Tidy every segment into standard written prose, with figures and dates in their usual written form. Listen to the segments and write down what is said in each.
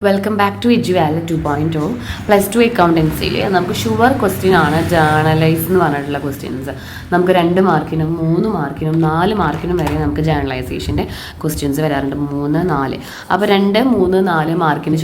Welcome back to എജുവാല 2.0 +2 അക്കൗണ്ടൻസിയിൽ നമുക്ക് sure question ആണ് journalise എന്ന് പറഞ്ഞിട്ടുള്ള ക്വസ്റ്റ്യൻസ്. നമുക്ക് 2 മാർക്കിനും 3 മാർക്കിനും 4 മാർക്കിനും വരെ നമുക്ക് ജേർണലൈസേഷൻ്റെ ക്വസ്റ്റ്യൻസ് വരാറുണ്ട്. 3, 4. അപ്പോൾ 2, 3, 4 മാർക്കിന്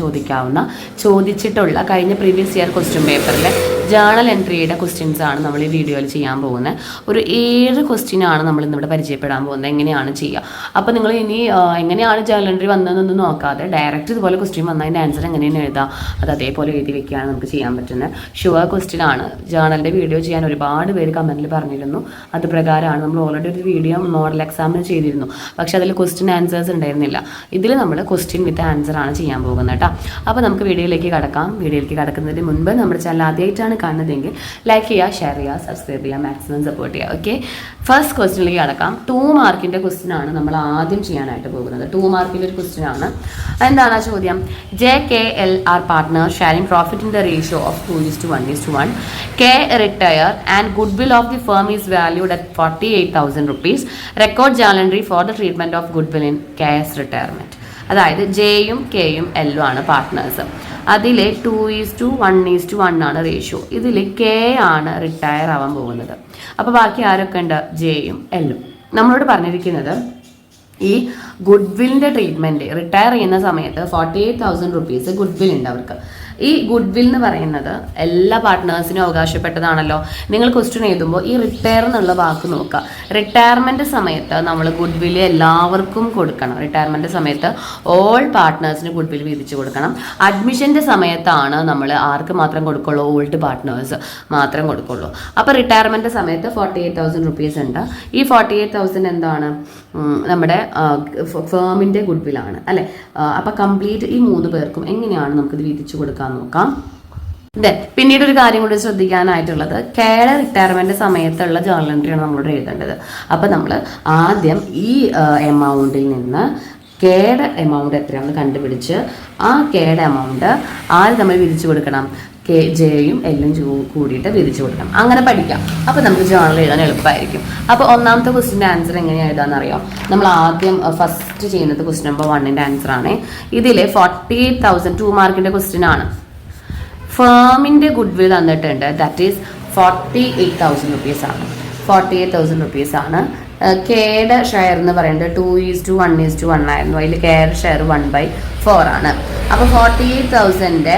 ചോദിച്ചിട്ടുള്ള കഴിഞ്ഞ പ്രീവിയസ് ഇയർ ക്വസ്റ്റ്യൻ പേപ്പറിലെ ജേർണൽ എൻട്രിയുടെ ക്വസ്റ്റ്യൻസ് ആണ് നമ്മൾ ഈ വീഡിയോയിൽ ചെയ്യാൻ പോകുന്നത്. ഒരു 7 ക്വസ്റ്റ്യനാണ് നമ്മൾ ഇന്നിവിടെ പരിചയപ്പെടാൻ പോകുന്നത്, എങ്ങനെയാണ് ചെയ്യുക. അപ്പോൾ നിങ്ങൾ ഇനി എങ്ങനെയാണ് ജേർണൽ എൻട്രി വന്നതെന്നൊന്നും നോക്കാതെ ഡയറക്റ്റ് ഇതുപോലെ ക്വസ്റ്റ്യൻ വന്നാൽ അതിൻ്റെ ആൻസർ എങ്ങനെയാണ് എഴുതാം അത് അതേപോലെ എഴുതി വെക്കുകയാണ് നമുക്ക് ചെയ്യാൻ പറ്റുന്നത്. ഷുവർ ക്വസ്റ്റ്യൻ ആണ്. ജേർണലിൻ്റെ വീഡിയോ ചെയ്യാൻ ഒരുപാട് പേര് കമൻറ്റിൽ പറഞ്ഞിരുന്നു. അത് പ്രകാരമാണ് നമ്മൾ ഓൾറെഡി ഒരു വീഡിയോ മോഡൽ എക്സാമിന് ചെയ്തിരുന്നു, പക്ഷെ അതിൽ ക്വസ്റ്റ്യൻ ആൻസേഴ്സ് ഉണ്ടായിരുന്നില്ല. ഇതിൽ നമ്മൾ ക്വസ്റ്റ്യൻ വിത്ത് ആൻസർ ആണ് ചെയ്യാൻ പോകുന്നത് കേട്ടോ. അപ്പോൾ നമുക്ക് വീഡിയോയിലേക്ക് കടക്കാം. വീഡിയോയിലേക്ക് കടക്കുന്നതിന് മുൻപ് നമ്മുടെ ചാനൽ ആദ്യമായിട്ടാണ് കാണുന്നതെങ്കിൽ ലൈക്ക് ചെയ്യുക, ഷെയർ ചെയ്യുക, സബ്സ്ക്രൈബ് ചെയ്യുക, മാക്സിമം സപ്പോർട്ട് ചെയ്യുക. ഓക്കെ, ഫസ്റ്റ് ക്വസ്റ്റ്യനിലേക്ക് കടക്കാം. 2 മാർക്കിൻ്റെ ക്വസ്റ്റ്യൻ ആണ് നമ്മൾ ആദ്യം ചെയ്യാനായിട്ട് പോകുന്നത്. 2 മാർക്കിൻ്റെ ഒരു ക്വസ്റ്റ്യൻ ആണ്. എന്താണ് ആ ചോദ്യം? JKL are partners sharing profit in the ratio of 2:1:1. K retire and goodwill of the firm is valued at 48,000 rupees. Record journal entry for the treatment of goodwill in K's retirement. അതായത് ജെയും കെയും എല്ലും ആണ് partners. അതിൽ 2:1:1 ആണ് ratio. ഇതിൽ K ആണ് retire ആവാൻ പോകുന്നത്. അപ്പോൾ ബാക്കി ആരൊക്കെ ഉണ്ട്? ജെയും എല്ലും. നമ്മളോട് പറഞ്ഞിരിക്കുന്നത് ഈ ഗുഡ്വില്ലിൻ്റെ ട്രീറ്റ്മെൻറ്റ് റിട്ടയർ ചെയ്യുന്ന സമയത്ത് 48,000 റുപ്പീസ് ഗുഡ്വിൽ ഉണ്ട് അവർക്ക്. ഈ ഗുഡ്വിൽ എന്ന് പറയുന്നത് എല്ലാ പാർട്ട്നേഴ്സിനും അവകാശപ്പെട്ടതാണല്ലോ. നിങ്ങൾ ക്വസ്റ്റ്യൻ എഴുതുമ്പോൾ ഈ റിട്ടയർ എന്നുള്ള വാക്ക് നോക്കുക. റിട്ടയർമെൻറ്റ് സമയത്ത് നമ്മൾ ഗുഡ്വിൽ എല്ലാവർക്കും കൊടുക്കണം. റിട്ടയർമെൻറ്റ് സമയത്ത് ഓൾ പാർട്ട്നേഴ്സിന് ഗുഡ്വിൽ വീതിച്ച് കൊടുക്കണം. അഡ്മിഷൻ്റെ സമയത്താണ് നമ്മൾ ആർക്ക് മാത്രം കൊടുക്കുള്ളൂ? ഓൾഡ് പാർട്ട്നേഴ്സ് മാത്രം കൊടുക്കുള്ളൂ. അപ്പോൾ റിട്ടയർമെൻറ്റ് സമയത്ത് 48,000 റുപ്പീസ് ഉണ്ട്. ഈ 48,000 എന്താണ്? നമ്മുടെ ഫേമിൻ്റെ ഗുഡ്വില്ലാണ് അല്ലേ. അപ്പോൾ കംപ്ലീറ്റ് ഈ 3 പേർക്കും എങ്ങനെയാണ് നമുക്കിത് വീതിച്ച് കൊടുക്കാൻ നോക്കാം. പിന്നീട് ഒരു കാര്യം കൂടി ശ്രദ്ധിക്കാനായിട്ടുള്ളത്, കെയുടെ റിട്ടയർമെന്റ് സമയത്തുള്ള ജേർണൽ എൻട്രിയാണ് നമ്മളോട് എഴുതേണ്ടത്. അപ്പോൾ നമ്മൾ ആദ്യം ഈ എമൗണ്ടിൽ നിന്ന് കെയുടെ എമൗണ്ട് എത്രയാണെന്ന് കണ്ടുപിടിച്ച് ആ കെയുടെ എമൗണ്ട് ആര് നമ്മൾ വിധിച്ചു കൊടുക്കണം? ജെയും എല്ലും കൂടിയിട്ട് വിധിച്ചു കൊടുക്കണം. അങ്ങനെ പഠിക്കാം. അപ്പോൾ നമുക്ക് ജേർണൽ എഴുതാൻ എളുപ്പമായിരിക്കും. അപ്പോൾ ഒന്നാമത്തെ ക്വസ്റ്റിൻ്റെ ആൻസർ എങ്ങനെയാണ് എഴുതാമെന്നറിയാം. നമ്മൾ ആദ്യം ഫസ്റ്റ് ചെയ്യുന്നത് ക്വസ്റ്റ്യൻ നമ്പർ 1ൻ്റെ ആൻസർ ആണ്. ഇതിൽ 48,000 2 മാർക്കിൻ്റെ ക്വസ്റ്റ്യൻ ആണ്. ഫേമിൻ്റെ ഗുഡ്വിൽ തന്നിട്ടുണ്ട്. ദാറ്റ് ഈസ് 48,000 റുപ്പീസ് ആണ്. 48,000 റുപ്പീസ് ആണ്. കെയുടെ ഷെയർ എന്ന് പറയുന്നത് 2:1:1 ആയിരുന്നു. അതിൽ കെയുടെ ഷെയർ 1/4 ആണ്. അപ്പോൾ 48,000ൻ്റെ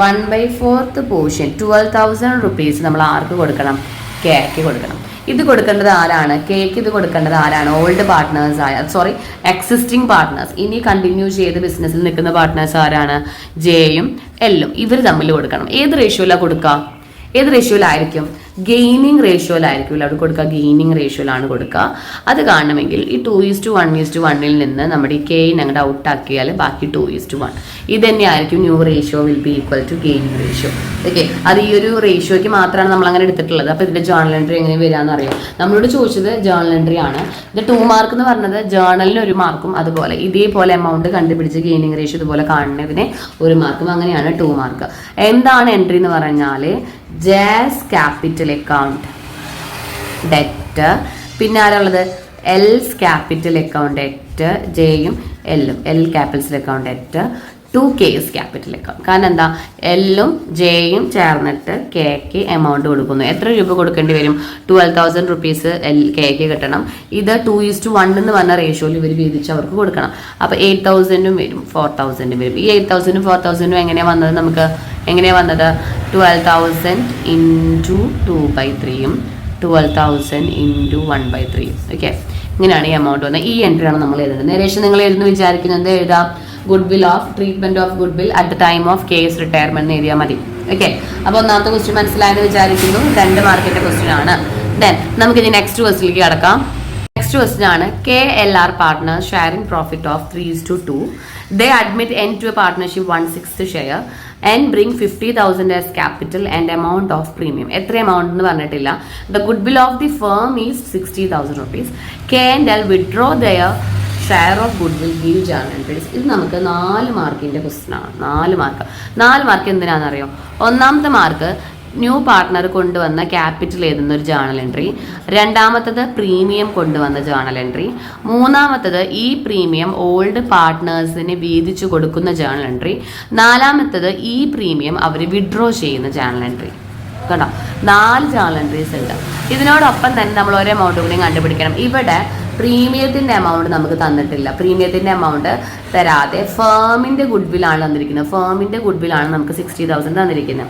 1/4 പോർഷൻ 12,000 റുപ്പീസ് നമ്മൾ ആർക്ക് കൊടുക്കണം? കെക്ക് കൊടുക്കണം. ഇത് കൊടുക്കേണ്ടത് ആരാണ്? കെക്ക് ഇത് കൊടുക്കേണ്ടത് ആരാണ്? ഓൾഡ് പാർട്ട്നേഴ്സ് എക്സിസ്റ്റിംഗ് പാർട്ട്നേഴ്സ്, ഇനി കണ്ടിന്യൂ ചെയ്ത് ബിസിനസ്സിൽ നിൽക്കുന്ന പാർട്ട്നേഴ്സ് ആരാണ്? ജെയും എല്ലും. ഇവർ തമ്മിൽ കൊടുക്കണം. ഏത് റേഷ്യോയിലാണ് കൊടുക്കുക? ഏത് റേഷ്യോയിലായിരിക്കും? ഗെയിനിങ് റേഷ്യോയിലായിരിക്കും അവിടെ കൊടുക്കുക. ഗെയിനിങ് റേഷ്യോയിലാണ് കൊടുക്കുക. അത് കാണണമെങ്കിൽ ഈ 2:1:1 നിന്ന് നമ്മുടെ ഈ കെയിൻ അങ്ങോട്ട് ഔട്ടാക്കിയാൽ ബാക്കി 2:1. ഇത് തന്നെയായിരിക്കും new ratio will be equal to gaining ratio. Okay, അത് ഈ ഒരു റേഷ്യോയ്ക്ക് മാത്രമാണ് നമ്മൾ അങ്ങനെ എടുത്തിട്ടുള്ളത്. അപ്പോൾ ഇതിൻ്റെ ജേർണൽ എൻട്രി എങ്ങനെ വരികയെന്ന് അറിയാം. നമ്മളോട് ചോദിച്ചത് ജേർണൽ എൻട്രി ആണ്. ഇത് 2 മാർക്ക് എന്ന് പറഞ്ഞത് ജേർണലിന് 1 മാർക്കും അതുപോലെ ഇതേപോലെ എമൗണ്ട് കണ്ടുപിടിച്ച് ഗെയിനിങ് റേഷ്യോ ഇതുപോലെ കാണുന്നതിന് 1 മാർക്കും. അങ്ങനെയാണ് 2 മാർക്ക്. എന്താണ് എൻട്രി എന്ന് പറഞ്ഞാൽ ജാസ് ക്യാപിറ്റൽ അക്കൗണ്ട് ഡെറ്റ്. പിന്നെ ആരുള്ളത്? L's capital account debt. ജെയും എല്ലും L capital account debt to K's capital account. കാരണം എന്താ? എല്ലും ജെയും ചേർന്നിട്ട് കെക്ക് എമൗണ്ട് കൊടുക്കുന്നു. എത്ര രൂപ കൊടുക്കേണ്ടി വരും? 12,000 റുപ്പീസ് കെക്ക് കിട്ടണം. ഇത് 2:1 എന്ന് പറഞ്ഞ റേഷ്യോയിൽ ഇവർ വീതിച്ച് അവർക്ക് കൊടുക്കണം. അപ്പോൾ 8,000 വരും, 4,000 വരും. ഈ 8,000 4,000 എങ്ങനെയാണ് വന്നത്? നമുക്ക് എങ്ങനെയാണ് വന്നത്? 12,000 ഇൻറ്റു 2/3 12,000 ഇൻറ്റു 1/3. ഓക്കെ, ഇങ്ങനെയാണ് ഈ എമൗണ്ട് വന്നത്. ഈ എൻട്രിയാണ് നമ്മൾ എഴുതുന്നത്. നേരേഷൻ നിങ്ങൾ എഴുതുന്നു വിചാരിക്കുന്നത് എഴുതാം goodwill of treatment of goodwill at the time of case retirement എഴുതിയാൽ മതി. ഓക്കെ, അപ്പോൾ ഒന്നാമത്തെ ക്വസ്റ്റ്യൻ മനസ്സിലായെന്ന് വിചാരിക്കുന്നു. 2 മാർക്കിന്റെ ക്വസ്റ്റ്യൻ ആണ്. ദെൻ നമുക്ക് ഇനി നെക്സ്റ്റ് ക്വസ്റ്റ്യനിലേക്ക് കടക്കാം. നെക്സ്റ്റ് ക്വസ്റ്റ്യൻ ആണ് KLR partners sharing profit of 3:2. They admit N to a partnership 1/6 share and bring 50,000 as capital and amount of premium. എത്ര എമൗണ്ട് എന്ന് പറഞ്ഞിട്ടില്ല. The goodwill of the firm is 60,000 rupees. K and L withdraw their share of goodwill give journal entries. ഇത് നമുക്ക് 4 മാർക്കിൻ്റെ question ആണ്. 4 mark എന്തിനാണെന്നറിയോ? ഒന്നാമത്തെ mark new partner കൊണ്ടുവന്ന capital എഴുതുന്ന ഒരു ജേണൽ എൻട്രി, രണ്ടാമത്തത് പ്രീമിയം കൊണ്ടുവന്ന ജേണൽ എൻട്രി, മൂന്നാമത്തത് ഈ പ്രീമിയം ഓൾഡ് പാർട്ട്നേഴ്സിന് വീതിച്ചു കൊടുക്കുന്ന ജേണൽ എൻട്രി, നാലാമത്തത് ഈ പ്രീമിയം അവർ വിഡ്രോ ചെയ്യുന്ന ജേണൽ എൻട്രി. കണ്ടോ, 4 ജേണൽ എൻട്രീസ് ഉണ്ട്. ഇതിനോടൊപ്പം തന്നെ നമ്മൾ ഒരു എമൗണ്ട് കൂടി കണ്ടുപിടിക്കണം. ഇവിടെ പ്രീമിയത്തിൻ്റെ എമൗണ്ട് നമുക്ക് തന്നിട്ടില്ല. പ്രീമിയത്തിൻ്റെ എമൗണ്ട് തരാതെ ഫേമിൻ്റെ ഗുഡ്വില്ലാണ് തന്നിരിക്കുന്നത്. ഫേമിൻ്റെ ഗുഡ്വില്ലാണ് നമുക്ക് 60,000 തന്നിരിക്കുന്നത്.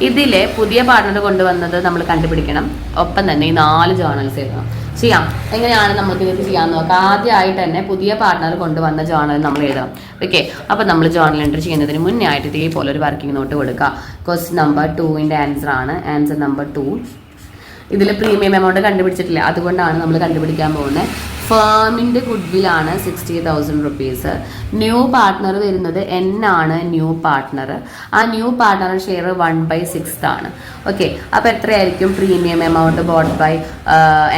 ഇതിലെ പുതിയ പാർട്ട്ണർ കൊണ്ടുവന്നത് നമ്മൾ കണ്ടുപിടിക്കണം. ഒപ്പം തന്നെ ഈ 4 ജേണൽസ് എഴുതണം. ചെയ്യാം. എങ്ങനെയാണ് നമുക്ക് ഇത് ചെയ്യാൻ നോക്കാം. ആദ്യമായിട്ട് തന്നെ പുതിയ പാർട്ട്ണർ കൊണ്ടുവന്ന ജേണൽ നമ്മൾ എഴുതണം. ഓക്കെ, അപ്പോൾ നമ്മൾ ജേണൽ എൻട്രി ചെയ്യുന്നതിന് മുന്നേ ആയിട്ട് ഇതേപോലെ ഒരു വർക്കിംഗ് നോട്ട് കൊടുക്കുക. ക്വസ്റ്റ്യൻ നമ്പർ 2ൻ്റെ ആൻസർ ആണ്. Answer number 2. ഇതിൽ പ്രീമിയം എമൗണ്ട് കണ്ടുപിടിച്ചിട്ടില്ല, അതുകൊണ്ടാണ് നമ്മൾ കണ്ടുപിടിക്കാൻ പോകുന്നത്. ഫേമിൻ്റെ ഗുഡ്വില്ലാണ് 60,000 റുപ്പീസ്. ന്യൂ പാർട്ട്ണർ വരുന്നത് N ആണ്. ന്യൂ പാർട്ട്ണർ, ആ ന്യൂ പാർട്ട്ണർ ഷെയർ 1/6 ആണ്. ഓക്കെ, അപ്പോൾ എത്രയായിരിക്കും premium amount brought by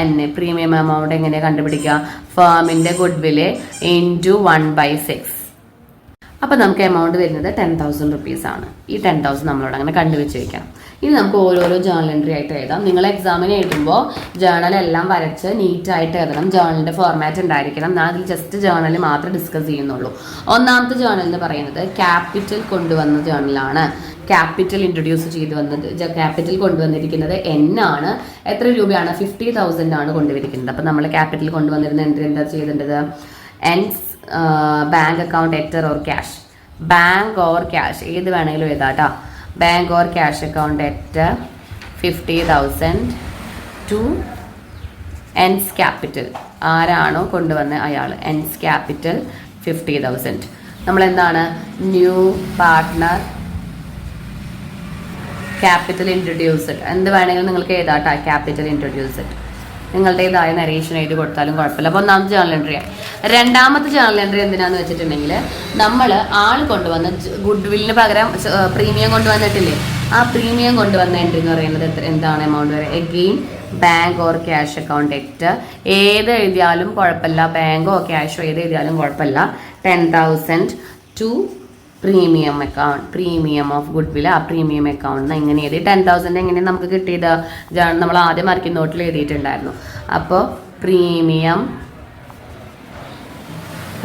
N? Premium amount എങ്ങനെയാണ് കണ്ടുപിടിക്കുക? ഫേമിൻ്റെ ഗുഡ്വില് ഇൻറ്റു 1/6. അപ്പോൾ നമുക്ക് എമൗണ്ട് വരുന്നത് 10,000 റുപ്പീസ് ആണ്. ഈ 10,000 നമ്മളോട് അങ്ങനെ കണ്ടുവെച്ച് വയ്ക്കാം. ഇനി നമുക്ക് ഓരോരോ ജേണൽ എൻട്രി ആയിട്ട് എഴുതാം. നിങ്ങൾ എക്സാമിന് എഴുതുമ്പോൾ ജേണൽ എല്ലാം വരച്ച് നീറ്റായിട്ട് എഴുതണം. ജേണലിൻ്റെ ഫോർമാറ്റ് ഉണ്ടായിരിക്കണം. ഞാൻ അതിൽ ജസ്റ്റ് ജേണൽ മാത്രമേ ഡിസ്കസ് ചെയ്യുന്നുള്ളൂ. ഒന്നാമത്തെ ജേണൽ എന്ന് പറയുന്നത് ക്യാപിറ്റൽ കൊണ്ടുവന്ന ജേണലാണ്. ക്യാപിറ്റൽ ഇൻട്രൊഡ്യൂസ് ചെയ്ത് വന്നത്, ക്യാപിറ്റൽ കൊണ്ടുവന്നിരിക്കുന്നത് N ആണ്. എത്ര രൂപയാണ്? 50,000 ആണ് കൊണ്ടുവരിക്കുന്നത്. അപ്പം നമ്മൾ ക്യാപിറ്റൽ കൊണ്ടുവന്നിരുന്ന എൻട്രി എന്താ ചെയ്തിട്ടുള്ളത്? N's bank account debtor or cash. Bank or cash ഏത് വേണമെങ്കിലും എഴുതാട്ടോ. Bank or cash account debtor 50,000 to N's capital. ആരാണോ കൊണ്ടുവന്ന അയാൾ, എൻസ് ക്യാപിറ്റൽ 50,000. നമ്മൾ എന്താണ്? New partner capital introduced. എന്ത് വേണമെങ്കിലും നിങ്ങൾക്ക് എഴുതാട്ടോ. ക്യാപിറ്റൽ ഇൻട്രൊഡ്യൂസ്ഡ് നിങ്ങളുടേതായ നരേഷൻ എഴുതി കൊടുത്താലും കുഴപ്പമില്ല. അപ്പോൾ ഒന്നാമത്തെ ജേണൽ എൻട്രി ആയി. രണ്ടാമത്തെ ജേണൽ എൻട്രി എന്തിനാന്ന് വെച്ചിട്ടുണ്ടെങ്കിൽ നമ്മൾ ആൾ കൊണ്ടുവന്ന ഗുഡ്വില്ലിന് പകരം പ്രീമിയം കൊണ്ടുവന്നിട്ടില്ലേ, ആ പ്രീമിയം കൊണ്ടുവന്ന എൻട്രി എന്ന് പറയുന്നത് എന്താണ് എമൗണ്ട് വരെ? Again bank or cash account എറ്റ്. ഏത് എഴുതിയാലും കുഴപ്പമില്ല, ബാങ്കോ ക്യാഷോ ഏത് എഴുതിയാലും കുഴപ്പമില്ല. 10,000 to premium account, premium of goodwill. ആ പ്രീമിയം അക്കൗണ്ട് എങ്ങനെ എഴുതി? 10,000 എങ്ങനെ നമുക്ക് കിട്ടിയത്? നമ്മൾ ആദ്യം മാർക്കിംഗ് നോട്ടിൽ എഴുതിയിട്ടുണ്ടായിരുന്നു. അപ്പോൾ premium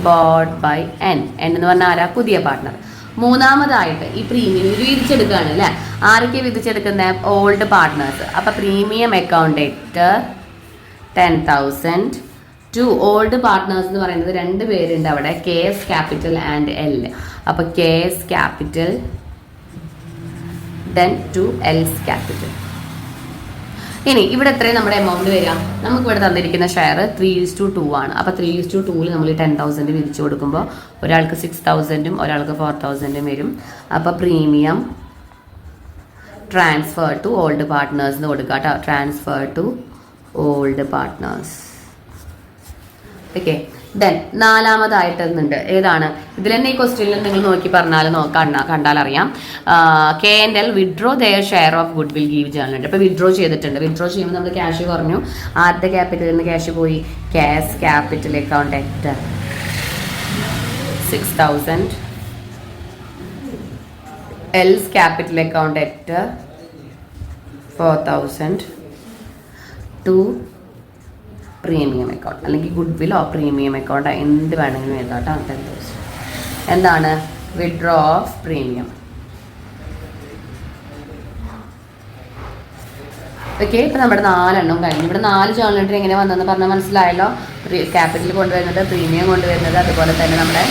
brought by N. N എന്ന് പറഞ്ഞാൽ ആരാ? പുതിയ പാർട്ട്ണർ. മൂന്നാമതായിട്ട് ഈ പ്രീമിയം ഇത് വിധിച്ചെടുക്കുകയാണ് അല്ലേ? ആരൊക്കെ വിധിച്ചെടുക്കുന്ന? Old partners. അപ്പോൾ പ്രീമിയം അക്കൗണ്ട് എറ്റ് 10,000 ടു ഓൾഡ് പാർട്ട്നേഴ്സ് എന്ന് പറയുന്നത് 2 പേരുണ്ട് അവിടെ, KS ക്യാപിറ്റൽ ആൻഡ് L. അപ്പോൾ KS capital then to L's capital. ഇനി ഇവിടെ എത്രയും നമ്മുടെ എമൗണ്ട് വരിക? നമുക്ക് ഇവിടെ തന്നിരിക്കുന്ന ഷെയർ 3:2 ആണ്. അപ്പോൾ 3:2 നമ്മൾ 10,000 വിധിച്ചു കൊടുക്കുമ്പോൾ ഒരാൾക്ക് 6,000 ഒരാൾക്ക് 4,000 വരും. അപ്പോൾ premium transfer to old partners എന്ന് കൊടുക്കുക കേട്ടോ. Transfer to old partners. Okay, then നാലാമതായിട്ടുണ്ട്. ഏതാണ്? ഇതിൽ തന്നെ ഈ ക്വസ്റ്റ്യനിൽ നിങ്ങൾ നോക്കി പറഞ്ഞാൽ കണ്ടാലറിയാം. K&L withdraw their share of goodwill give journal. അപ്പോൾ വിഡ്രോ ചെയ്തിട്ടുണ്ട്. വിഡ്രോ ചെയ്യുമ്പോൾ നമ്മൾ ക്യാഷ് കുറഞ്ഞു. ആദ്യത്തെ ക്യാപിറ്റലിൽ നിന്ന് ക്യാഷ് പോയി. ക്യാഷ് ക്യാപിറ്റൽ അക്കൗണ്ട് എറ്റ് 6,000. എൽസ് ക്യാപിറ്റൽ അക്കൗണ്ട് എറ്റ് 4,000 ടു പ്രീമിയം അക്കൗണ്ട്, അല്ലെങ്കിൽ ഗുഡ് വില്ലോ പ്രീമിയം അക്കൗണ്ട് എന്ത് വേണമെങ്കിലും എഴുതാട്ടോ. 10,000 എന്താണ്? Withdraw of premium. ഓക്കെ, ഇപ്പം നമ്മുടെ 4 എണ്ണം കഴിഞ്ഞു. ഇവിടെ 4 ജേണൽ എൻട്രി എങ്ങനെ വന്നതെന്ന് പറഞ്ഞാൽ മനസ്സിലായല്ലോ. ക്യാപിറ്റൽ കൊണ്ടുവരുന്നത്, പ്രീമിയം കൊണ്ടുവരുന്നത്, അതുപോലെ തന്നെ നമ്മുടെ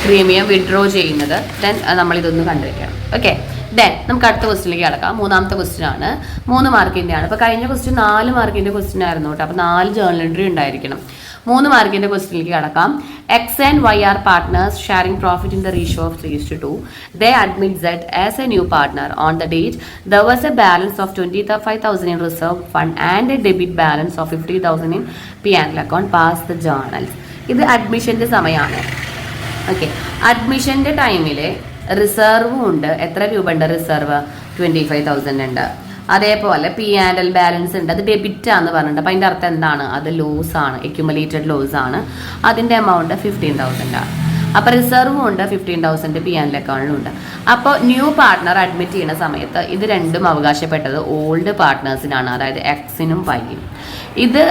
പ്രീമിയം വിഡ്രോ ചെയ്യുന്നത്. ദെൻ നമ്മളിതൊന്ന് കണ്ടുവയ്ക്കണം. ഓക്കെ, ദെൻ നമുക്ക് അടുത്ത ക്വസ്റ്റിലേക്ക് കിടക്കാം. മൂന്നാമത്തെ ക്വസ്റ്റ്യൻ ആണ്. 3 മാർക്കിൻ്റെ ആണ്. അപ്പോൾ കഴിഞ്ഞ ക്വസ്റ്റ്യൻ 4 മാർക്കിൻ്റെ ക്വസ്റ്റ്യൻ ആയിരുന്നു കേട്ടോ. അപ്പോൾ 4 ജേണൽ എൻട്രി ഉണ്ടായിരിക്കണം. 3 മാർക്കിൻ്റെ ക്വസ്റ്റ്യനിലേക്ക് കിടക്കാം. X and Y are partners sharing profit in the ratio of 3:2. They admit Z as a new partner. On the date, there was a balance of 25,000 in reserve fund and a debit balance of 50,000 in P&L account. Pass the journals. ഇത് അഡ്മിഷൻ്റെ സമയമാണ്. Okay, അഡ്മിഷൻ്റെ ടൈമിൽ റിസർവും ഉണ്ട്. എത്ര രൂപ ഉണ്ട് reserve? 25,000 ഉണ്ട്. അതേപോലെ P&L balance ഉണ്ട്. അത് ഡെബിറ്റ് ആണെന്ന് പറഞ്ഞിട്ടുണ്ട്. അപ്പോൾ അതിൻ്റെ അർത്ഥം എന്താണ്? അത് ലോസ് ആണ്, അക്യുമുലേറ്റഡ് ലോസ് ആണ്. അതിൻ്റെ എമൗണ്ട് 15,000 ആണ്. അപ്പോൾ റിസർവും ഉണ്ട്, 15,000 P&L അക്കൗണ്ടിലും ഉണ്ട്. അപ്പോൾ ന്യൂ പാർട്ട്ണർ അഡ്മിറ്റ് ചെയ്യുന്ന സമയത്ത് ഇത് രണ്ടും അവകാശപ്പെട്ടത് ഓൾഡ് പാർട്ട്നേഴ്സിനാണ്, അതായത് എക്സിനും വൈയും. ഇത്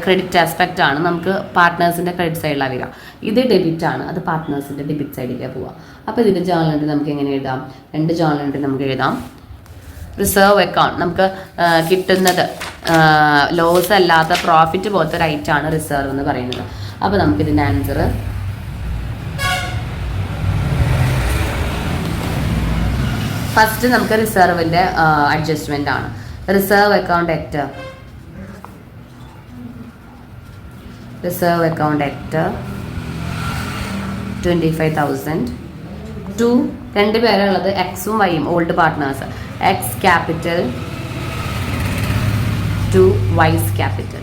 ക്രെഡിറ്റ് ആസ്പെക്റ്റ് ആണ്, നമുക്ക് പാർട്ട്നേഴ്സിൻ്റെ ക്രെഡിറ്റ് സൈഡിലാണ് വരിക. ഇത് ഡെബിറ്റ് ആണ്, അത് പാർട്ട്നേഴ്സിൻ്റെ ഡെബിറ്റ് സൈഡിലേക്ക് പോവുക. അപ്പോൾ ഇതിൻ്റെ ജേണൽ എൻട്രി നമുക്ക് എങ്ങനെ എഴുതാം? 2 ജേണൽ എൻട്രി നമുക്ക് എഴുതാം. റിസർവ് അക്കൗണ്ട് നമുക്ക് കിട്ടുന്നത് ലോസ് അല്ലാത്ത പ്രോഫിറ്റ് പോലത്തെ ഒരു ഐറ്റാണ് റിസർവ് എന്ന് പറയുന്നത്. അപ്പോൾ നമുക്കിതിൻ്റെ ആൻസർ ഫസ്റ്റ് നമുക്ക് റിസർവിൻ്റെ അഡ്ജസ്റ്റ്മെൻ്റ് ആണ്. റിസർവ് അക്കൗണ്ട് അറ്റ് 25,000 ടു 2 പേരുള്ളത് എക്സും വൈയും old partners. X capital to Y's capital.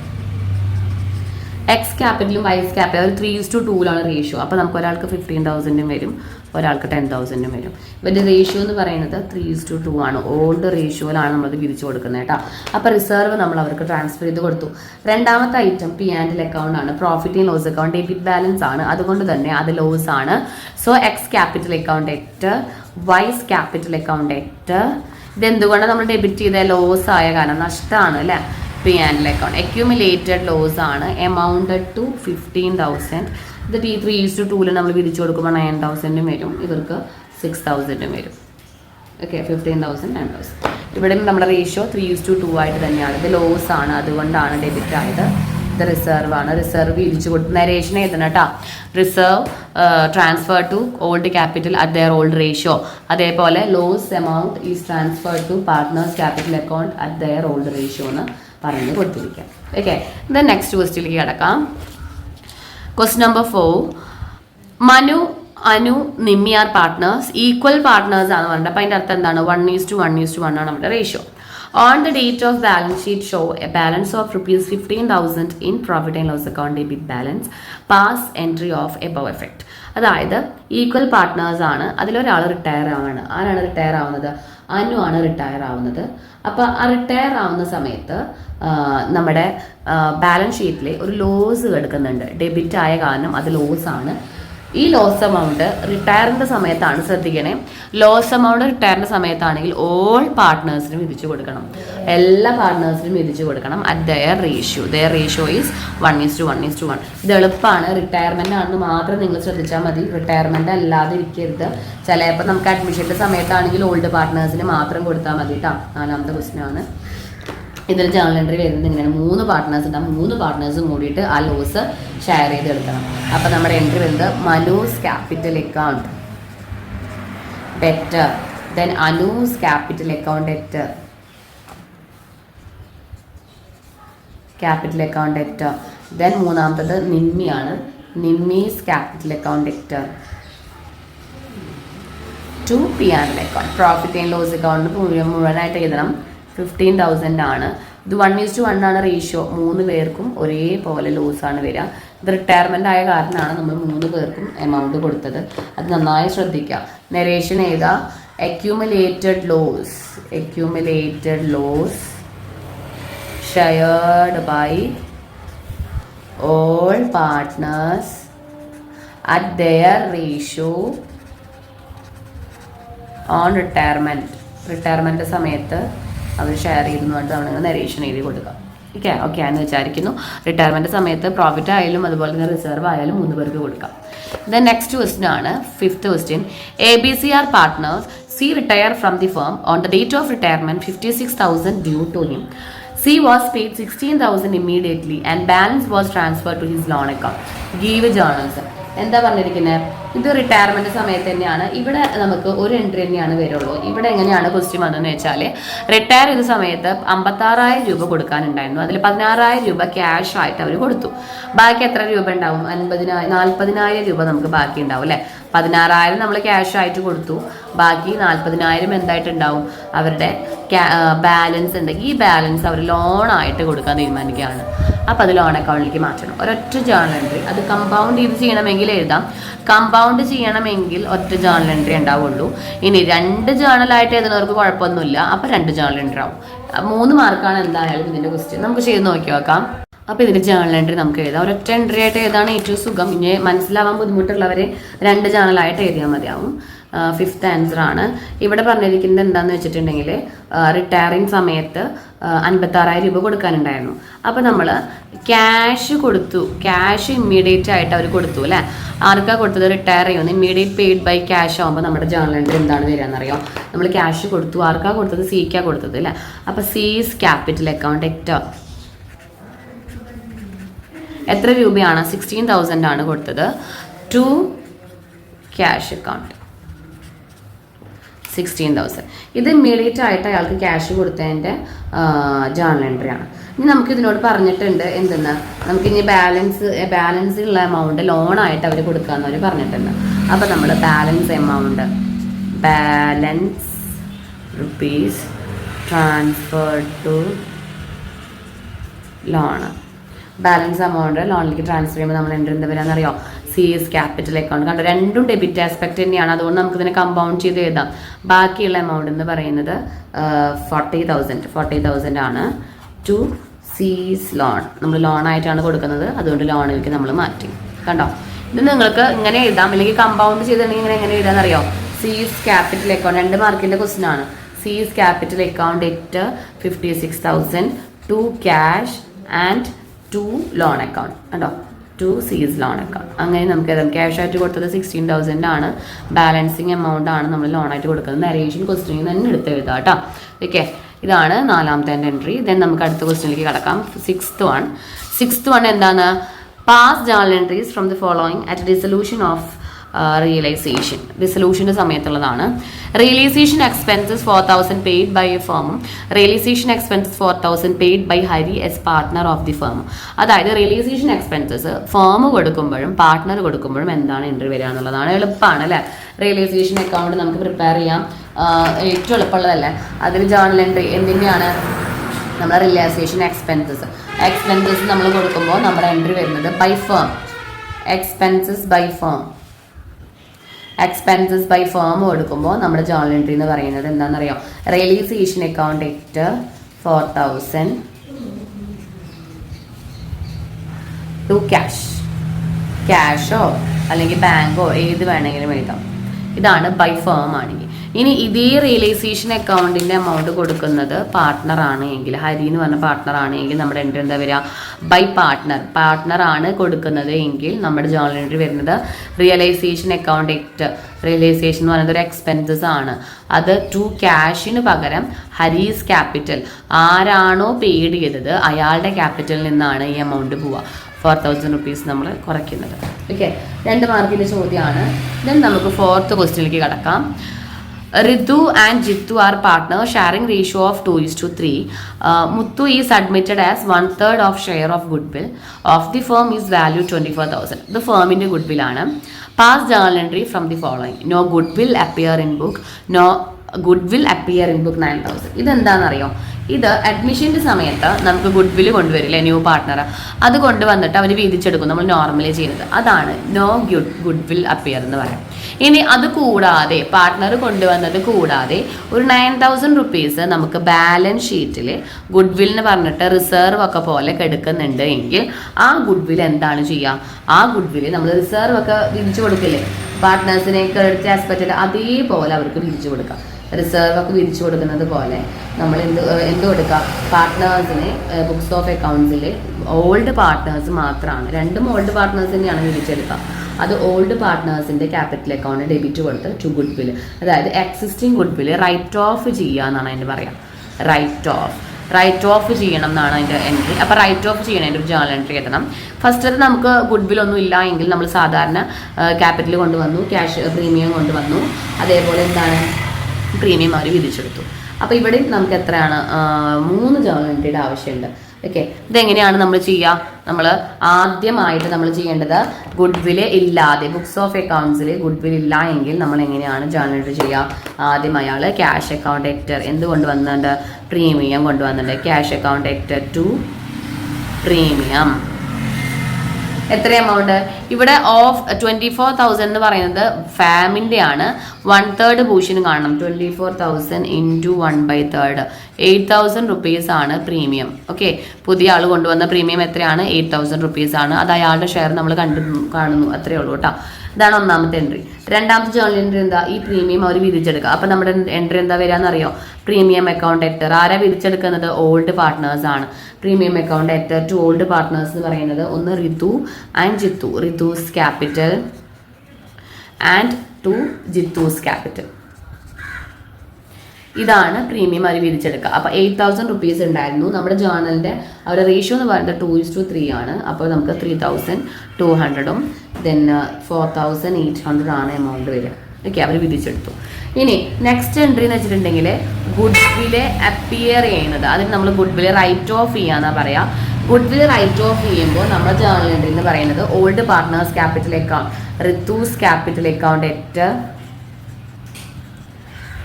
X ക്യാപിറ്റലും വൈസ് ക്യാപിറ്റൽ 3:2 റേഷ്യോ. അപ്പോൾ നമുക്ക് ഒരാൾക്ക് 15,000 വരും, ഒരാൾക്ക് 10,000 വരും. ഇവരുടെ റേഷ്യോ എന്ന് പറയുന്നത് 3:2 ആണ്. ഓൾഡ് റേഷ്യോയിലാണ് നമ്മളത് വിരിച്ചു കൊടുക്കുന്നത് കേട്ടോ. അപ്പോൾ റിസർവ് നമ്മൾ അവർക്ക് ട്രാൻസ്ഫർ ചെയ്ത് കൊടുത്തു. രണ്ടാമത്തെ ഐറ്റം P&L അക്കൗണ്ട് ആണ്. Profit and loss account debit balance ആണ്, അതുകൊണ്ട് തന്നെ അത് ലോസ് ആണ്. സോ എക്സ് ക്യാപിറ്റൽ അക്കൗണ്ട് എറ്റ്, വൈസ് ക്യാപിറ്റൽ അക്കൗണ്ട് എറ്റ്. ഇതെന്തുകൊണ്ടാണ് നമ്മൾ ഡെബിറ്റ് ചെയ്ത? ലോസ് ആയ കാരണം, നഷ്ടമാണ് അല്ലേ. P&L അക്കൗണ്ട് അക്യുമുലേറ്റഡ് ലോസ് ആണ്, എമൗണ്ടഡ് ടു 15,000. ഇത് 3:2 നമ്മൾ വിരിച്ചു കൊടുക്കുമ്പോൾ 9,000 വരും, ഇവർക്ക് 6,000 വരും. ഓക്കെ, 15,000 9,000. ഇവിടെ നമ്മുടെ റേഷ്യോ 3:2 ആയിട്ട് തന്നെയാണ്. ഇത് ലോസ് ആണ്, അതുകൊണ്ടാണ് ഡെബിറ്റ് ആയത്. ഇത് റിസർവ് ആണ്. റിസർവ് വിരിച്ചു കൊടുത്ത് നരേഷൻ എഴുതണം കേട്ടോ. Reserve transfer to old capital at their old ratio. അതേപോലെ loss amount is transfer to partners capital account at their old ratio എന്ന് പറഞ്ഞ് കൊടുത്തിരിക്കാം. ഓക്കെ, ദെൻ നെക്സ്റ്റ് ക്വസ്റ്റ്യനിലേക്ക് കിടക്കാം. Question number 4. Manu, Anu, Nimmi are partners. Equal partners ആണ് പറഞ്ഞത്. അപ്പോൾ അതിൻ്റെ അർത്ഥം എന്താണ്? 1:1:1 ആണ് നമ്മുടെ ratio. On the date of balance sheet show a balance of ₹15,000 in profit and loss account debit balance. Pass entry of above effect. അതായത് ഈക്വൽ പാർട്ട്നേഴ്സ് ആണ്. അതിലൊരാൾ റിട്ടയർ ആണ്. ആരാണ് റിട്ടയർ ആവുന്നത്? അനു ആണ് റിട്ടയർ ആവുന്നത്. അപ്പോൾ ആ റിട്ടയർ ആവുന്ന സമയത്ത് നമ്മുടെ ബാലൻസ് ഷീറ്റിൽ ഒരു ലോസ് കിടക്കുന്നുണ്ട്. ഡെബിറ്റ് ആയ കാരണം അത് ലോസ് ആണ്. ഈ ലോസ് എമൗണ്ട് റിട്ടയറിൻ്റെ സമയത്താണ്, ശ്രദ്ധിക്കണേ, ലോസ് എമൗണ്ട് റിട്ടയറിൻ്റെ സമയത്താണെങ്കിൽ ഓൾ പാർട്ട്നേഴ്സിനും വിധിച്ചു കൊടുക്കണം. എല്ലാ പാർട്ട്നേഴ്സിനും വിധിച്ചു കൊടുക്കണം at their ratio. Their ratio is 1:1:1. ഇത് എളുപ്പമാണ്. റിട്ടയർമെൻ്റ് ആണെന്ന് മാത്രം നിങ്ങൾ ശ്രദ്ധിച്ചാൽ മതി. റിട്ടയർമെൻ്റ് അല്ലാതെ ഇരിക്കരുത്. ചിലപ്പോൾ നമുക്ക് അഡ്മിഷൻ്റെ സമയത്താണെങ്കിൽ ഓൾഡ് പാർട്ട്നേഴ്സിന് മാത്രം കൊടുത്താൽ മതി കേട്ടോ. 4ാമത്തെ ക്വസ്റ്റ്യൻ ആണ്. ഇതിൽ ജേണൽ എൻട്രി വരുന്നത് ഇങ്ങനെയാണ്. 3 പാർട്ട്നേഴ്സ് ഉണ്ടാകും. 3 പാർട്ട്നേഴ്സും കൂടിയിട്ട് ആ ലോസ് ഷെയർ ചെയ്ത് എടുക്കണം. അപ്പോൾ നമ്മുടെ എൻട്രി വരുന്നത് Manu's capital account debtor, then Anu's capital account debtor, capital account debtor. Then മൂന്നാമത്തത് നിമ്മിയാണ്. Nimmi's capital account debtor to P&L account. Profit and loss account മുഴുവനായിട്ട് എഴുതണം. 15,000 ആണ്. ഇത് 1:1 ആണ് റേഷ്യോ. 3 പേർക്കും ഒരേപോലെ ലോസ് ആണ് വരിക. ഇത് റിട്ടയർമെൻ്റ് ആയ കാരണമാണ് നമ്മൾ 3 പേർക്കും എമൗണ്ട് കൊടുത്തത്. അത് നന്നായി ശ്രദ്ധിക്കുക. നരേഷൻ ഏതാ? Accumulated loss. Accumulated loss shared by all partners at their ratio on retirement. Retirement സമയത്ത് അവർ ഷെയർ ചെയ്തെന്ന് പറഞ്ഞിട്ട് നമ്മൾ നരേഷൻ എഴുതി കൊടുക്കുക. ഓക്കെ എന്ന് വിചാരിക്കുന്നു. റിട്ടയർമെൻറ്റ് സമയത്ത് പ്രോഫിറ്റ് ആയാലും അതുപോലെ തന്നെ റിസർവ് ആയാലും 3 പേർക്ക് കൊടുക്കാം. ദെൻ നെക്സ്റ്റ് ക്വസ്റ്റ്യൻ ആണ് 5th question. ABC are partners. C retire from the firm on the date of retirement 56,000 due to him. C was paid 16,000 immediately and balance was transferred to his loan account. Give journals. എന്താ പറഞ്ഞിരിക്കുന്നത്? ഇത് retirement സമയത്ത് തന്നെയാണ്. ഇവിടെ നമുക്ക് ഒരു entry തന്നെയാണ് വരുള്ളൂ. ഇവിടെ എങ്ങനെയാണ് ക്വസ്റ്റ്യൻ വന്നതെന്ന് വെച്ചാൽ, റിട്ടയർ ചെയ്ത സമയത്ത് 56,000 രൂപ കൊടുക്കാനുണ്ടായിരുന്നു. അതിൽ 16,000 രൂപ ക്യാഷ് ആയിട്ട് അവർ കൊടുത്തു. ബാക്കി എത്ര രൂപ ഉണ്ടാവും? 40,000 രൂപ നമുക്ക് ബാക്കി ഉണ്ടാവും അല്ലേ. 16,000 നമ്മൾ ക്യാഷ് ആയിട്ട് കൊടുത്തു. ബാക്കി 40,000 എന്തായിട്ടുണ്ടാവും? അവരുടെ ബാലൻസ് ഉണ്ട്. ഈ ബാലൻസ് അവർ ലോണായിട്ട് കൊടുക്കാൻ തീരുമാനിക്കുകയാണ്. അപ്പോൾ അത് ലോൺ അക്കൗണ്ടിലേക്ക് മാറ്റണം. ഒരൊറ്റ ജേണൽ എൻട്രി. അത് കമ്പൗണ്ട് ചെയ്ത് ചെയ്യണമെങ്കിൽ എഴുതാം. കമ്പൗണ്ട് ചെയ്യണമെങ്കിൽ ഒറ്റ ജേണൽ എൻട്രി ഉണ്ടാവുള്ളൂ. ഇനി 2 ജേണലായിട്ട് എഴുതുന്നവർക്ക് കുഴപ്പമൊന്നുമില്ല. അപ്പോൾ 2 ജേണൽ എൻട്രി ആവും. 3 മാർക്കാണ് എന്തായാലും ഇതിൻ്റെ ക്വസ്റ്റ്യൻ. നമുക്ക് ചെയ്ത് നോക്കി നോക്കാം. അപ്പോൾ ഇതിൻ്റെ ജേണൽ എൻട്രി നമുക്ക് എഴുതാം. ഒരൊറ്റ എൻട്രി ആയിട്ട് ഏതാണ് ഏറ്റവും സുഖം. ഇനി മനസ്സിലാവാൻ ബുദ്ധിമുട്ടുള്ളവർ 2 ജേണലായിട്ട് എഴുതിയാൽ മതിയാവും. 5th ആൻസർ ആണ്. ഇവിടെ പറഞ്ഞിരിക്കുന്നത് എന്താണെന്ന് വെച്ചിട്ടുണ്ടെങ്കിൽ റിട്ടയറിങ് സമയത്ത് 56,000 രൂപ കൊടുക്കാനുണ്ടായിരുന്നു. അപ്പോൾ നമ്മൾ ക്യാഷ് കൊടുത്തു, ക്യാഷ് ഇമ്മീഡിയറ്റ് ആയിട്ട് അവർ കൊടുത്തു അല്ലേ. ആർക്കാണ് കൊടുത്തത്? റിട്ടയർ ചെയ്യുന്നത്. ഇമ്മീഡിയറ്റ് പെയ്ഡ് ബൈ ക്യാഷ് ആകുമ്പോൾ നമ്മുടെ ജേണൽ എൻട്രി എന്താണ് വരിക എന്നറിയാം. നമ്മൾ ക്യാഷ് കൊടുത്തു, ആർക്കാണ് കൊടുത്തത്? സിക്കാണ് കൊടുത്തത് അല്ലേ. അപ്പോൾ സീസ് ക്യാപിറ്റൽ അക്കൗണ്ട് എത്ര രൂപയാണ്? 16,000 ആണ് കൊടുത്തത്. To cash account 16,000. ഇത് ഇമ്മീഡിയറ്റ് ആയിട്ട് അയാൾക്ക് ക്യാഷ് കൊടുത്തതിൻ്റെ ജേണൽ എൻട്രി ആണ്. ഇനി നമുക്ക് ഇതിനോട് പറഞ്ഞിട്ടുണ്ട് എന്തെന്ന്, നമുക്കിനി ബാലൻസ് ഉള്ള എമൗണ്ട് ലോണായിട്ട് അവർ കൊടുക്കാമെന്ന് അവർ പറഞ്ഞിട്ടുണ്ട്. അപ്പോൾ നമ്മൾ balance amount, balance rupees transfer to loan, balance amount ലോണിലേക്ക് ട്രാൻസ്ഫർ ചെയ്യുമ്പോൾ നമ്മൾ എന്താ വരാമെന്ന് അറിയാം? CS capital account. കണ്ടോ, രണ്ടും ഡെബിറ്റ് ആസ്പെക്ട് തന്നെയാണ്. അതുകൊണ്ട് നമുക്ക് ഇതിനെ കമ്പൗണ്ട് ചെയ്ത് എഴുതാം. ബാക്കിയുള്ള എമൗണ്ട് എന്ന് പറയുന്നത് 40,000 ആണ്. ടു സീസ് ലോൺ, നമ്മൾ ലോണായിട്ടാണ് കൊടുക്കുന്നത്, അതുകൊണ്ട് ലോണിലേക്ക് നമ്മൾ മാറ്റി. കണ്ടോ, ഇത് നിങ്ങൾക്ക് ഇങ്ങനെ എഴുതാം, അല്ലെങ്കിൽ കമ്പൗണ്ട് ചെയ്തിട്ടുണ്ടെങ്കിൽ എങ്ങനെ എഴുതാമെന്നറിയോ? സീസ് ക്യാപിറ്റൽ അക്കൗണ്ട്, 2 മാർക്കിൻ്റെ ക്വസ്റ്റ്യൻ ആണ്. C's capital account 56,000 to cash and to loan account. കണ്ടോ, ടു സീസ് ലോൺ അക്കൗണ്ട്. അങ്ങനെ നമുക്ക് ക്യാഷ് ആയിട്ട് കൊടുത്തത് 16,000 ആണ്. ബാലൻസിങ് എമൗണ്ട് ആണ് നമ്മൾ ലോണായിട്ട് കൊടുക്കുന്നത്. നരേഷൻ ക്വസ്റ്റ്യനിൽ തന്നെ എടുത്ത് എഴുതാം കേട്ടോ. ഓക്കെ, ഇതാണ് 4ാമത്തെ എൻട്രി. ദെൻ നമുക്ക് അടുത്ത ക്വസ്റ്റ്യനിലേക്ക് കടക്കാം. 6th വൺ എന്താണ്? Pass journal entries from the following at dissolution of realisation. ഡിസൊല്യൂഷൻ്റെ സമയത്തുള്ളതാണ്. Realisation expenses 4,000 paid by a ഫേമും realisation expenses 4,000 paid by Hari as partner of the firm. അതായത് റിയലൈസേഷൻ എക്സ്പെൻസസ് ഫേം കൊടുക്കുമ്പോഴും പാർട്ട്ണർ കൊടുക്കുമ്പോഴും എന്താണ് എൻട്രി വരിക എന്നുള്ളതാണ്. എളുപ്പമാണ് അല്ലേ? റിയലൈസേഷൻ അക്കൗണ്ട് നമുക്ക് പ്രിപ്പയർ ചെയ്യാം, ഏറ്റവും എളുപ്പമുള്ളതല്ലേ. അതിന് ജേണൽ എൻട്രി എന്തിൻ്റെയാണ്? നമ്മുടെ റിയലൈസേഷൻ എക്സ്പെൻസസ് നമ്മൾ കൊടുക്കുമ്പോൾ നമ്മുടെ എൻട്രി വരുന്നത് by firm. Expenses by firm കൊടുക്കുമ്പോൾ നമ്മുടെ ജേണൽ എൻട്രി എന്ന് പറയുന്നത് എന്താണെന്നറിയാം? റിയലൈസേഷൻ അക്കൗണ്ട് 4,000 ടു ക്യാഷോ അല്ലെങ്കിൽ ബാങ്കോ ഏത് വേണമെങ്കിലും എഴുതാം. ഇതാണ് ബൈ ഫേം ആണെങ്കിൽ. ഇനി ഇതേ റിയലൈസേഷൻ അക്കൗണ്ടിൻ്റെ എമൗണ്ട് കൊടുക്കുന്നത് പാർട്ട്ണർ ആണ് എങ്കിൽ, ഹരി എന്ന് പറഞ്ഞ പാർട്ട്ണർ ആണ് എങ്കിൽ നമ്മുടെ എൻട്രി എന്താ വരിക? ബൈ പാർട്ട്ണർ ആണ് കൊടുക്കുന്നത് എങ്കിൽ നമ്മുടെ ജേണൽ എൻട്രി വരുന്നത് റിയലൈസേഷൻ അക്കൗണ്ട് റിയലൈസേഷൻ എന്ന് പറയുന്നത് ഒരു എക്സ്പെൻസസ് ആണ്. അത് ടു ക്യാഷിന് പകരം ഹരീസ് ക്യാപിറ്റൽ, ആരാണോ പെയ്ഡ് ചെയ്തത് അയാളുടെ ക്യാപിറ്റലിൽ നിന്നാണ് ഈ എമൗണ്ട് പോവുക. 4,000 റുപ്പീസ് നമ്മൾ കുറയ്ക്കുന്നത്. ഓക്കെ, 2 മാർക്കിൻ്റെ ചോദ്യമാണ്. ദെൻ നമുക്ക് 4th ക്വസ്റ്റ്യനിലേക്ക് കടക്കാം. Ritu and Jittu are partners sharing ratio of 2:3. Muthu is admitted as 1/3 of share of goodwill of the firm is valued 24,000. The firm in the goodwill ആണ്. Pass journal entry from the following. No goodwill appear in book. No goodwill appear in book 9,000. ഇതെന്താണെന്നറിയോ? ഇത് അഡ്മിഷൻ്റെ സമയത്ത് നമുക്ക് goodwill കൊണ്ടുവരില്ലേ, new partner, അത് കൊണ്ടുവന്നിട്ട് അവർ വീതിച്ചെടുക്കും നമ്മൾ normally ചെയ്യുന്നത്. അതാണ് no goodwill appear എന്ന് പറയാം. ഇനി അത് കൂടാതെ പാർട്ട്ണർ കൊണ്ടുവന്നത് കൂടാതെ ഒരു 9,000 റുപ്പീസ് നമുക്ക് ബാലൻസ് ഷീറ്റിൽ ഗുഡ്വിൽ എന്ന് പറഞ്ഞിട്ട് റിസർവ് ഒക്കെ പോലെ കെടുക്കുന്നുണ്ട് എങ്കിൽ ആ ഗുഡ്വിൽ എന്താണ് ചെയ്യുക? ആ ഗുഡ്വിൽ നമ്മൾ റിസർവ് ഒക്കെ വിധിച്ചു കൊടുക്കില്ലേ പാർട്ട്നേഴ്സിനെ, ക്രെഡിറ്റ് ആസ്പെക്റ്റിൽ അതേപോലെ അവർക്ക് വിധിച്ചു കൊടുക്കാം. റിസർവ് ഒക്കെ വിധിച്ചു കൊടുക്കുന്നത് പോലെ നമ്മൾ എന്ത് കൊടുക്കുക? പാർട്ട്നേഴ്സിന് ബുക്സ് ഓഫ് അക്കൗണ്ട്സിൽ ഓൾഡ് പാർട്ട്നേഴ്സ് മാത്രമാണ്, 2 ഓൾഡ് പാർട്ട്നേഴ്സ് തന്നെയാണ് വിധിച്ചെടുക്കുക. അത് ഓൾഡ് പാർട്ട്നേഴ്സിൻ്റെ ക്യാപിറ്റൽ അക്കൗണ്ട് ഡെബിറ്റ് കൊടുത്ത് ടു ഗുഡ്വിൽ, അതായത് എക്സിസ്റ്റിംഗ് ഗുഡ്വിൽ റൈറ്റ് ഓഫ് ചെയ്യുക എന്നാണ് അതിൻ്റെ പറയാം. റൈറ്റ് ഓഫ് ചെയ്യണം എന്നാണ് അതിൻ്റെ എൻട്രി. അപ്പോൾ റൈറ്റ് ഓഫ് ചെയ്യണതിൻ്റെ ഒരു ജേണൽ എൻട്രി എത്തണം. ഫസ്റ്റ് അത് നമുക്ക് ഗുഡ്വിൽ ഒന്നും ഇല്ല എങ്കിൽ നമ്മൾ സാധാരണ ക്യാപിറ്റൽ കൊണ്ടുവന്നു, ക്യാഷ് പ്രീമിയം കൊണ്ടുവന്നു, അതേപോലെ എന്താണ് പ്രീമിയം അവർ വിധിച്ചെടുത്തു. അപ്പോൾ ഇവിടെ നമുക്ക് എത്രയാണ്? 3 ജേണൽ എൻട്രിയുടെ ആവശ്യമുണ്ട്. ഓക്കെ, ഇതെങ്ങനെയാണ് നമ്മൾ ചെയ്യുക? നമ്മൾ ആദ്യമായിട്ട് നമ്മൾ ചെയ്യേണ്ടത് ഗുഡ്വിൽ ഇല്ലാതെ ബുക്സ് ഓഫ് അക്കൗണ്ട്സിൽ ഗുഡ്വിൽ ഇല്ല എങ്കിൽ നമ്മൾ എങ്ങനെയാണ് ജേണൽ എൻട്രി ചെയ്യുക? ആദ്യം അയാൾ ക്യാഷ് അക്കൗണ്ട് എന്ത് കൊണ്ടുവന്നിട്ടുണ്ട്? പ്രീമിയം കൊണ്ടുവന്നിട്ടുണ്ട്. ക്യാഷ് അക്കൗണ്ട് ടു പ്രീമിയം എത്ര എമൗണ്ട് ഇവിടെ ഓഫ് 24,000 എന്ന് പറയുന്നത് ഫാമിൻ്റെ ആണ്. 1/3 പോർഷനും കാണണം. 24,000 ഇൻറ്റു 1/3 8,000 റുപ്പീസ് ആണ് പ്രീമിയം. ഓക്കെ, പുതിയ ആൾ കൊണ്ടുവന്ന പ്രീമിയം എത്രയാണ്? 8,000 റുപ്പീസ് ആണ്. അത് അയാളുടെ ഷെയർ നമ്മൾ കാണുന്നു, അത്രയേ ഉള്ളൂ കേട്ടോ. ഇതാണ് ഒന്നാമത്തെ എൻട്രി. രണ്ടാമത്തെ ജേർണൽ എൻട്രി എന്താ? ഈ പ്രീമിയം അവർ വിധിച്ചെടുക്കുക. അപ്പം നമ്മുടെ എൻട്രി എന്താ വരികയെന്നറിയോ? Premium account debtor. ആരാ വിധിച്ചെടുക്കുന്നത്? ഓൾഡ് പാർട്ട്നേഴ്സ് ആണ്. Premium account debtor to old partners എന്ന് പറയുന്നത് ഒന്ന് Ritu and Jithu. Ritu's capital and to Jithu's capital. ഇതാണ് പ്രീമിയം അവർ വിധിച്ചെടുക്കുക. അപ്പോൾ 8,000 റുപ്പീസ് ഉണ്ടായിരുന്നു. നമ്മുടെ ജേർണലിൻ്റെ അവരുടെ റേഷ്യോ എന്ന് പറയുന്നത് 2:3 ആണ്. അപ്പോൾ നമുക്ക് 3,200 ദെൻ 4,800 ആണ് എമൗണ്ട് വരിക. ഓക്കെ, അവർ വിധിച്ചെടുത്തു. ഇനി നെക്സ്റ്റ് എൻട്രി എന്ന് വെച്ചിട്ടുണ്ടെങ്കിൽ ഗുഡ് വില്ല് അപ്പിയർ ചെയ്യുന്നത്. അതിന് നമ്മൾ ഗുഡ് വില്ല് റൈറ്റ് ഓഫ് ചെയ്യാന്നാണ് പറയാം. ഗുഡ് വില്ല് റൈറ്റ് ഓഫ് ചെയ്യുമ്പോൾ നമ്മുടെ ജേർണൽ എൻട്രി എന്ന് പറയുന്നത് old partners capital account Ritu's capital account debtor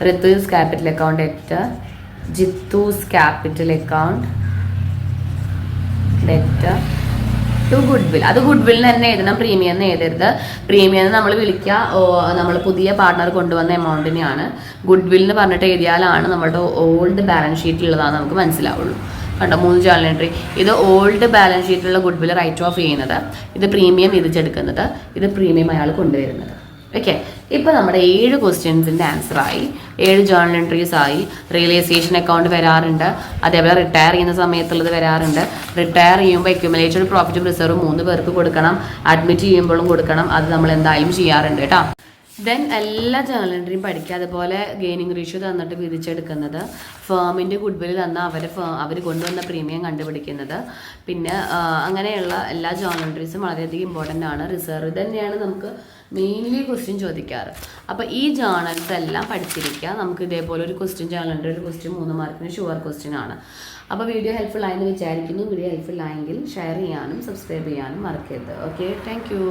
Ritu's capital account debtor Jithu's capital account debtor to goodwill. അത് ഗുഡ് വില്ലിന് തന്നെ എഴുതണം, പ്രീമിയം എന്ന് എഴുതരുത്. പ്രീമിയം നമ്മൾ വിളിക്കുക നമ്മൾ പുതിയ പാർട്ട്ണർ കൊണ്ടുവന്ന എമൗണ്ടിനെയാണ്. ഗുഡ് വിൽ എന്ന് പറഞ്ഞിട്ട് എഴുതിയാലാണ് നമ്മുടെ ഓൾഡ് ബാലൻസ് ഷീറ്റിലുള്ളതാണ് നമുക്ക് മനസ്സിലാവുള്ളൂ. കണ്ടോ, 3 ജേർണൽ എൻട്രി. ഇത് ഓൾഡ് ബാലൻസ് ഷീറ്റിലുള്ള ഗുഡ് വിൽ റൈറ്റ് ഓഫ് ചെയ്യുന്നത്, ഇത് പ്രീമിയം വിധിച്ചെടുക്കുന്നത്, ഇത് പ്രീമിയം അയാൾ കൊണ്ടുവരുന്നത്. ഓക്കെ, ഇപ്പോൾ നമ്മുടെ 7 ക്വസ്റ്റ്യൻസിൻ്റെ ആൻസറായി, 7 ജേർണൽ എൻട്രീസ് ആയി. റിയലൈസേഷൻ അക്കൗണ്ട് വരാറുണ്ട്, അതേപോലെ റിട്ടയർ ചെയ്യുന്ന സമയത്തുള്ളത് വരാറുണ്ട്. റിട്ടയർ ചെയ്യുമ്പോൾ അക്യുമുലേറ്റഡ് പ്രോഫിറ്റും റിസർവും 3 പേർക്ക് കൊടുക്കണം, അഡ്മിറ്റ് ചെയ്യുമ്പോഴും കൊടുക്കണം. അത് നമ്മൾ എന്തായാലും ചെയ്യാറുണ്ട് കേട്ടോ. ദെൻ എല്ലാ ജേർണൽ എൻട്രിയും പഠിക്കുക. അതുപോലെ ഗെയിനിങ് റേഷ്യോ തന്നിട്ട് വിധിച്ചെടുക്കുന്നത്, ഫേമിൻ്റെ ഗുഡ് വിൽ തന്ന അവർ കൊണ്ടുവന്ന പ്രീമിയം കണ്ടുപിടിക്കുന്നത്, പിന്നെ അങ്ങനെയുള്ള എല്ലാ ജേർണൽ എൻട്രീസും വളരെയധികം ഇമ്പോർട്ടൻ്റ് ആണ്. റിസർവ് തന്നെയാണ് നമുക്ക് മെയിൻലി ക്വസ്റ്റ്യൻ ചോദിക്കാറ്. അപ്പോൾ ഈ ജേർണൽസ് എല്ലാം പഠിച്ചിരിക്കുക. നമുക്ക് ഇതേപോലെ ഒരു ക്വസ്റ്റ്യൻ ജേർണൽ എൻട്രി, ഒരു ക്വസ്റ്റ്യൻ 3 മാർക്കിന് ഷുവർ ക്വസ്റ്റ്യൻ ആണ്. അപ്പോൾ വീഡിയോ ഹെൽപ്ഫുൾ ആയെന്ന് വിചാരിക്കുന്നു. വീഡിയോ ഹെൽപ്ഫുൾ ആയെങ്കിൽ ഷെയർ ചെയ്യാനും സബ്സ്ക്രൈബ് ചെയ്യാനും മറക്കരുത്. Okay, thank you.